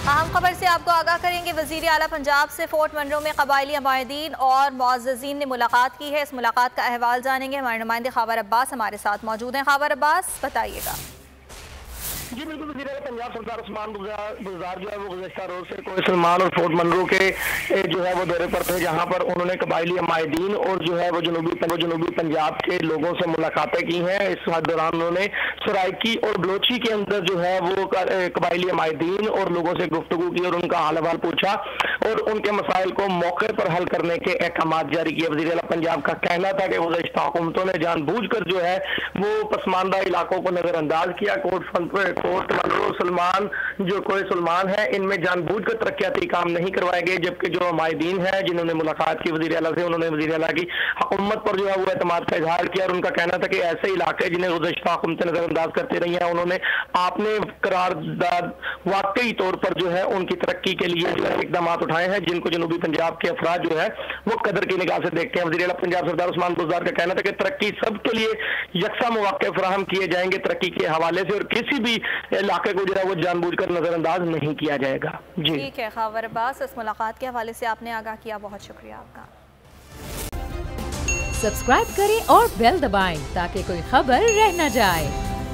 अहम खबर से आपको आगाह करेंगे। वज़ीर आला पंजाब से फोर्ट मनरो में कबायली अमायदीन और मुअज़्ज़ज़ीन ने मुलाकात की है। इस मुलाकात का अहवाल जानेंगे। हमारे नुमाइंदे ख़ावर अब्बास हमारे साथ मौजूद हैं। ख़ावर अब्बास, बताइएगा। जी बिल्कुल, वज़ीर आला पंजाब सरदार उस्मान बुज़दार जो है वो गुज़श्ता रोज से कोई सलमान और फोर्ट मनरो के जो है वो दौरे पर थे, जहां पर उन्होंने कबायली अमायदीन और जो है वो जनूबी पंजाब के लोगों से मुलाकातें की हैं। इस दौरान उन्होंने सराइकी और बलोची के अंदर जो है वो कबायली अमायदीन और लोगों से गुफ्तगू की और उनका हाल अहवाल पूछा और उनके मसाइल को मौके पर हल करने के अहकाम जारी किए। वज़ीर आला पंजाब का कहना था कि गुज़श्ता हुकूमतों ने जानबूझकर जो है वो पसमानदा इलाकों को नजरअंदाज किया। फोर्ट मनरो सलमान जो कोई सलमान है, इनमें जानबूझकर तरक्याती काम नहीं करवाए गए, जबकि जो अमायदीन है जिन्होंने मुलाकात की वज़ीर आला से, उन्होंने वज़ीर आला की हुकूमत पर जो है वो एतमाद का इजहार किया और उनका कहना था कि ऐसे इलाके जिन्हें गुज़श्ता हुकूमतें नजरअंदाज करती रही हैं, उन्होंने आपने करारदाद वाकई तौर पर जो है उनकी तरक्की के लिए इकदाम उठाए हैं, जिनको जनूबी पंजाब के अफराद जो है वो कदर की निगाह से देखते हैं। वज़ीर आला पंजाब सरदार उस्मान बुज़दार का कहना था कि तरक्की सबके लिए यकसा मौके फराहम किए जाएंगे तरक्की के हवाले से, और किसी भी इलाके को जो है वो जानबूझकर नजरअंदाज नहीं किया जाएगा। जी ठीक है ख़ावर अब्बास, इस मुलाकात के हवाले से आपने आगाह किया, बहुत शुक्रिया आपका। सब्सक्राइब करें और बेल दबाएं ताकि कोई खबर रह न जाए।